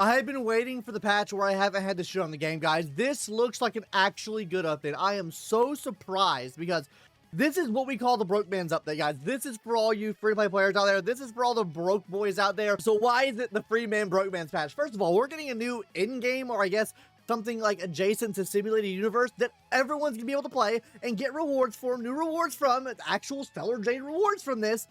I've been waiting for the patch where I haven't had to shit on the game, guys. This looks like an actually good update. I am so surprised because this is what we call the broke man's update, guys. This is for all you free-to-play players out there. This is for all the broke boys out there. So why is it the free man broke man's patch? First of all, we're getting a new in-game, or I guess something like adjacent to simulated universe that everyone's gonna be able to play and get rewards for, new rewards from, actual Stellar Jade rewards from this.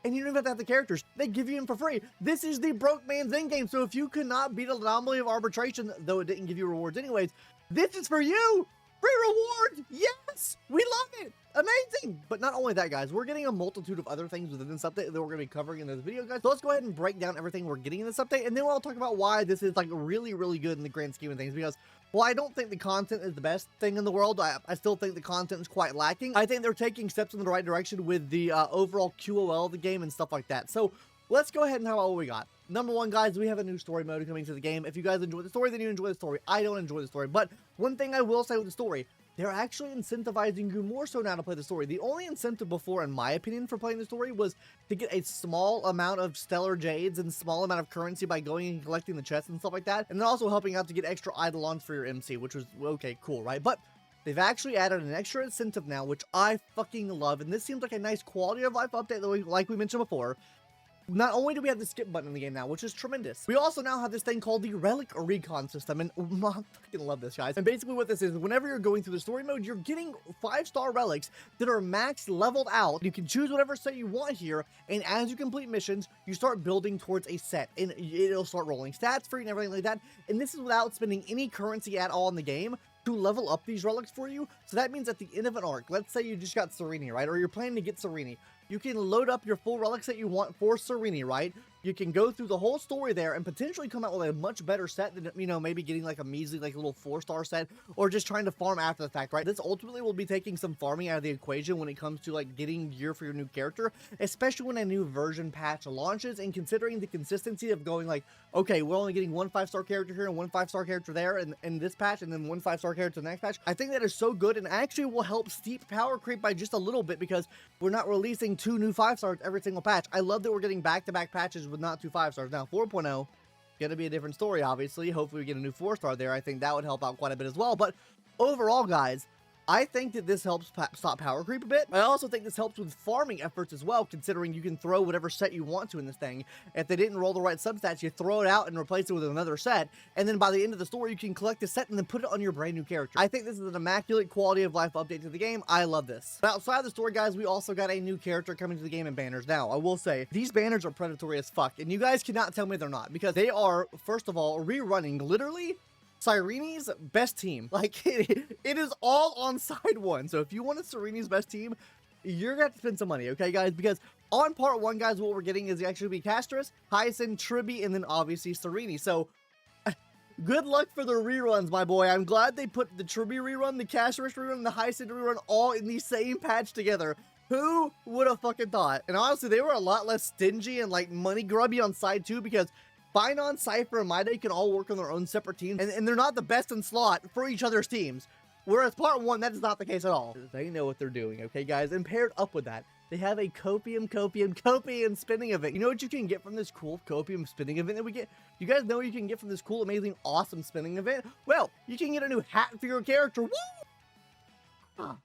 And you don't even have to have the characters. They give you them for free. This is the broke man's in-game. So if you could not beat an anomaly of arbitration, though it didn't give you rewards anyways, this is for you. Free rewards. Yes, we love it. Amazing. But not only that, guys, we're getting a multitude of other things within this update that we're going to be covering in this video, guys. So let's go ahead and break down everything we're getting in this update, and then we'll talk about why this is like really, really good in the grand scheme of things. Because well, I don't think the content is the best thing in the world. I still think the content is quite lacking. I think they're taking steps in the right direction with the overall QOL of the game and stuff like that. So let's go ahead and have what we got. Number one, guys, we have a new story mode coming to the game. If you guys enjoy the story, then you enjoy the story. I don't enjoy the story. But one thing I will say with the story, they're actually incentivizing you more so now to play the story. The only incentive before, in my opinion, for playing the story was to get a small amount of Stellar Jades and small amount of currency by going and collecting the chests and stuff like that. And then also helping out to get extra Eidolons for your MC, which was, okay, cool, right? But they've actually added an extra incentive now, which I fucking love. And this seems like a nice quality of life update, like we mentioned before. Not only do we have the skip button in the game now, which is tremendous, we also now have this thing called the relic recon system, and I fucking love this, guys. And basically what this is, whenever you're going through the story mode, you're getting 5-star relics that are max leveled out. You can choose whatever set you want here, and as you complete missions, you start building towards a set, and it'll start rolling stats for you and everything like that. And this is without spending any currency at all in the game to level up these relics for you. So that means at the end of an arc, let's say you just got Cyrene, right? Or you're planning to get Cyrene. You can load up your full relics that you want for Cyrene, right? You can go through the whole story there and potentially come out with a much better set than, you know, maybe getting like a measly, like a little 4-star set, or just trying to farm after the fact, right? This ultimately will be taking some farming out of the equation when it comes to like getting gear for your new character, especially when a new version patch launches, and considering the consistency of going like, okay, we're only getting one 5-star character here and one 5-star character there in this patch, and then one 5-star character in the next patch. I think that is so good, and actually will help steep power creep by just a little bit, because we're not releasing 2 new 5-stars every single patch. I love that we're getting back-to-back patches with not 2 5-stars. Now 4.0 gonna be a different story, obviously. Hopefully we get a new 4-star there. I think that would help out quite a bit as well. But overall, guys, I think that this helps stop power creep a bit. I also think this helps with farming efforts as well, considering you can throw whatever set you want to in this thing. If they didn't roll the right substats, you throw it out and replace it with another set, and then by the end of the story, you can collect the set and then put it on your brand new character. I think this is an immaculate quality of life update to the game. I love this. But outside of the story, guys, we also got a new character coming to the game in banners. Now, I will say, these banners are predatory as fuck, and you guys cannot tell me they're not, because they are, first of all, rerunning literally Cyrene's best team. Like, it is all on side 1. So if you want a Cyrene's best team, you're gonna have to spend some money, okay, guys? Because on part 1, guys, what we're getting is actually be Castris, Hyacinth, Tribby, and then obviously Cyrene. So good luck for the reruns, my boy. I'm glad they put the Tribby rerun, the Castris rerun, and the Hyacinth rerun all in the same patch together. Who would have fucking thought? And honestly, they were a lot less stingy and like money grubby on side 2, because Finon, Cypher, and My Day can all work on their own separate teams, and they're not the best in slot for each other's teams. Whereas part 1, that is not the case at all. They know what they're doing, okay, guys? And paired up with that, they have a copium spinning event. You know what you can get from this cool copium spinning event that we get? You guys know what you can get from this cool, amazing, awesome spinning event? Well, you can get a new hat for your character. Woo!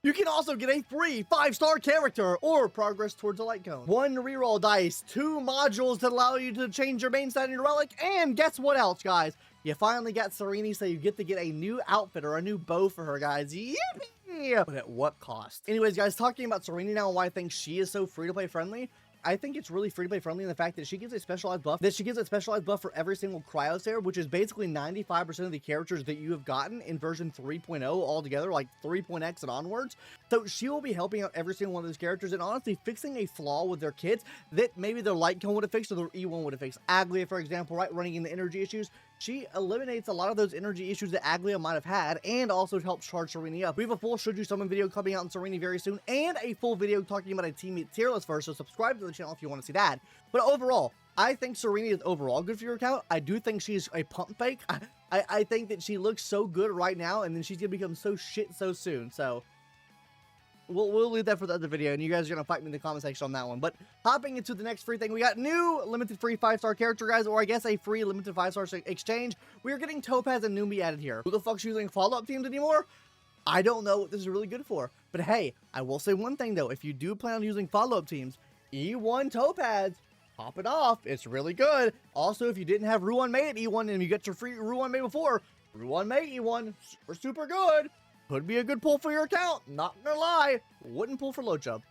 You can also get a free 5-star character or progress towards a light cone. 1 reroll dice, 2 modules that allow you to change your main stat and your relic, and guess what else, guys? You finally got Cyrene, so you get to get a new outfit or a new bow for her, guys. Yippee! But at what cost? Anyways, guys, talking about Cyrene now and why I think she is so free-to-play friendly, I think it's really free-to-play friendly in the fact that she gives a specialized buff, for every single Cryosphere, which is basically 95% of the characters that you have gotten in version 3.0 altogether, like 3.x and onwards. So she will be helping out every single one of those characters and honestly fixing a flaw with their kits that maybe their light cone would have fixed or their E1 would have fixed. Aglia, for example, right, running into energy issues. She eliminates a lot of those energy issues that Aglia might have had, and also helps charge Cyrene up. We have a full Should You Summon video coming out in Cyrene very soon, and a full video talking about a teammate tier list first, so subscribe to the channel if you want to see that. But overall, I think Cyrene is overall good for your account. I do think she's a pump fake. I think that she looks so good right now, and then she's gonna become so shit so soon, so we'll leave that for the other video, and you guys are gonna fight me in the comment section on that one. But hopping into the next free thing, we got new limited free 5-star character, guys, or I guess a free limited 5-star exchange. We are getting Topaz and Numi added here. Who the fuck's using follow-up teams anymore? I don't know what this is really good for. But hey, I will say one thing though, if you do plan on using follow-up teams, E1 Topaz, pop it off. It's really good. Also, if you didn't have Ruan May at E1 and you get your free Ruan May before, Ruan May E1, super good. Could be a good pull for your account. Not gonna lie. Wouldn't pull for Lochub.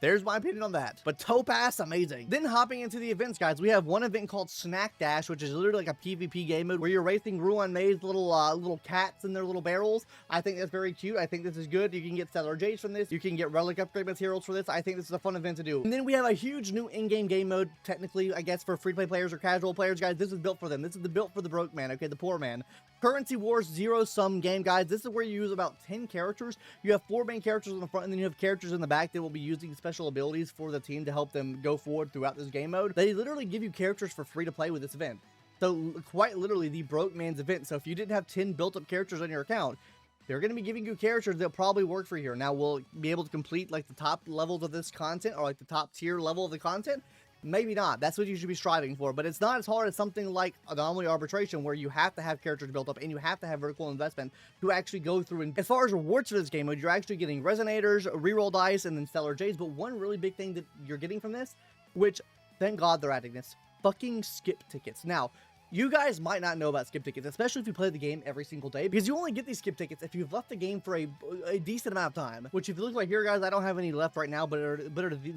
There's my opinion on that. But Topaz, amazing. Then hopping into the events, guys, we have one event called Snack Dash, which is literally like a PvP game mode where you're racing Ruan May's little cats in their little barrels. I think that's very cute. I think this is good. You can get Stellar Jades from this. You can get relic upgrade materials for this. I think this is a fun event to do. And then we have a huge new in-game game mode, technically, I guess, for free-to-play players or casual players, guys. This is built for them. This is built for the broke man, okay, the poor man. Currency Wars zero-sum game, guys. This is where you use about 10 characters. You have 4 main characters in the front, and then you have characters in the back that will be using special abilities for the team to help them go forward throughout this game mode. They literally give you characters for free to play with this event. So quite literally the broke man's event. So if you didn't have 10 built-up characters on your account, they're going to be giving you characters that probably work for here. Now, will be able to complete like the top levels of this content or like the top tier level of the content? Maybe not. That's what you should be striving for, but it's not as hard as something like Anomaly Arbitration, where you have to have characters built up and you have to have vertical investment to actually go through. And as far as rewards for this game mode, you're actually getting Resonators, reroll dice, and then Stellar Jades. But one really big thing that you're getting from this, which thank God they're adding this, fucking skip tickets. Now, you guys might not know about skip tickets, especially if you play the game every single day, because you only get these skip tickets if you've left the game for a decent amount of time, which if you look like here, guys, I don't have any left right now, but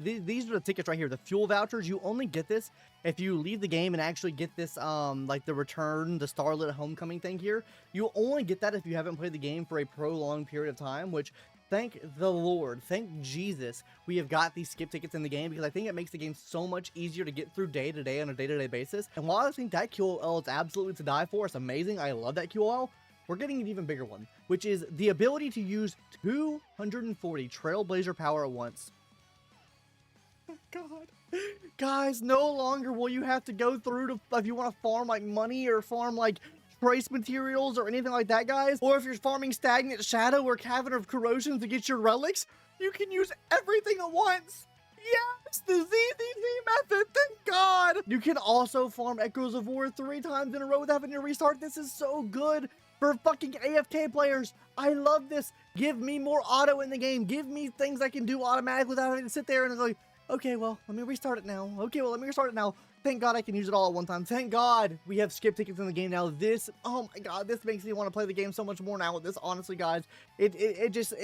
these are the tickets right here, the fuel vouchers. You only get this if you leave the game and actually get this, like the return, the Starlit Homecoming thing here. You only get that if you haven't played the game for a prolonged period of time, which thank the Lord, thank Jesus, we have got these skip tickets in the game, because I think it makes the game so much easier to get through day to day on a day-to-day basis. And while I think that QOL is absolutely to die for, it's amazing, I love that QOL, we're getting an even bigger one, which is the ability to use 240 Trailblazer power at once. Oh God. Guys, no longer will you have to go through to, if you want to farm like money or farm like trace materials or anything like that, guys, or if you're farming Stagnant Shadow or Cavern of Corrosion to get your relics, you can use everything at once. Yes, the ZZZ method, thank God. You can also farm Echoes of War 3 times in a row without having to restart. This is so good for fucking AFK players. I love this. Give me more auto in the game. Give me things I can do automatically without having to sit there and like, okay, well, let me restart it now. Okay, well, let me restart it now. Thank God I can use it all at one time. Thank God we have skip tickets in the game now. This, oh my God, this makes me want to play the game so much more now with this, honestly, guys. It just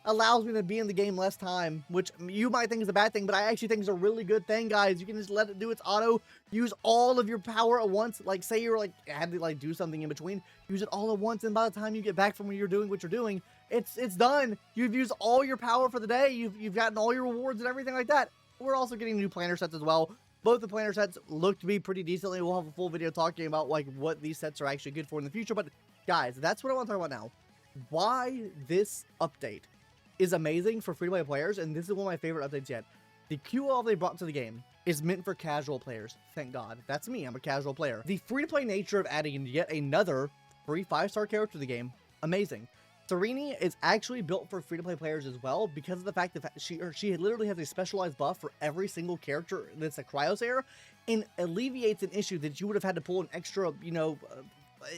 allows me to be in the game less time, which you might think is a bad thing, but I actually think is a really good thing, guys. You can just let it do its auto, use all of your power at once. Like, say you're like, had to like do something in between, use it all at once, and by the time you get back from where you're doing what you're doing, it's done. You've used all your power for the day. You've gotten all your rewards and everything like that. We're also getting new planner sets as well. Both the planner sets look to be pretty decently. We'll have a full video talking about like what these sets are actually good for in the future. But guys, that's what I want to talk about now. Why this update is amazing for free-to-play players, and this is one of my favorite updates yet. The QL they brought to the game is meant for casual players. Thank God. That's me. I'm a casual player. The free-to-play nature of adding yet another free 5-star character to the game, amazing. Cyrene is actually built for free-to-play players as well, because of the fact that she literally has a specialized buff for every single character that's a Cryosair, and alleviates an issue that you would have had to pull an extra, you know,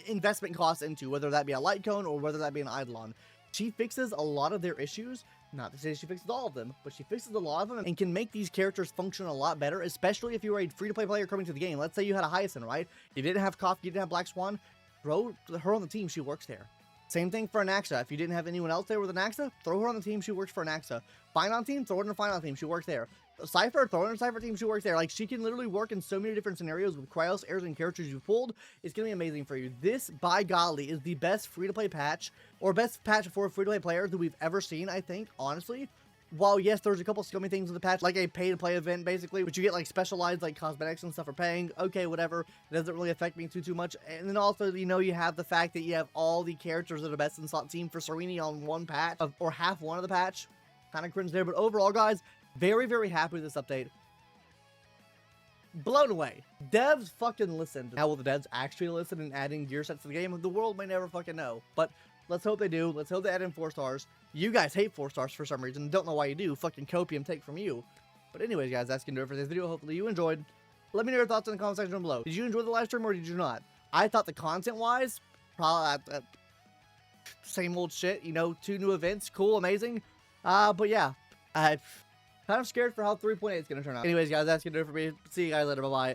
investment cost into, whether that be a light cone or whether that be an Eidolon. She fixes a lot of their issues. Not to say she fixes all of them, but she fixes a lot of them and can make these characters function a lot better, especially if you were a free-to-play player coming to the game. Let's say you had a Hyacinth, right? You didn't have Koth, you didn't have Black Swan. Throw her on the team, she works there. Same thing for Anaxa. If you didn't have anyone else there with Anaxa, throw her on the team, she works for Anaxa. Finon team, throw her in the Finon team, she works there. Cypher, throw her in the Cypher team, she works there. Like, she can literally work in so many different scenarios with Cryos, airs, and characters you've pulled. It's going to be amazing for you. This, by golly, is the best free-to-play patch, or best patch for free-to-play players that we've ever seen, I think, honestly. While, yes, there's a couple scummy things in the patch, like a pay-to-play event, basically, which you get, like, specialized, like, cosmetics and stuff for paying. Okay, whatever. It doesn't really affect me too much. And then also, you know, you have the fact that you have all the characters that are best in slot team for Cyrene on one patch, or half one of the patch. Kind of cringe there, but overall, guys, very, very happy with this update. Blown away. Devs fucking listened. How will the devs actually listen and adding gear sets to the game? The world may never fucking know. But Let's hope they do. Let's hope they add in 4 stars. You guys hate 4 stars for some reason. Don't know why you do. Fucking copium take from you. But anyways, guys, that's going to do it for this video. Hopefully you enjoyed. Let me know your thoughts in the comment section down below. Did you enjoy the live stream or did you not? I thought the content-wise, probably same old shit. You know, 2 new events. Cool, amazing. But yeah, I'm kind of scared for how 3.8 is going to turn out. Anyways, guys, that's going to do it for me. See you guys later. Bye-bye.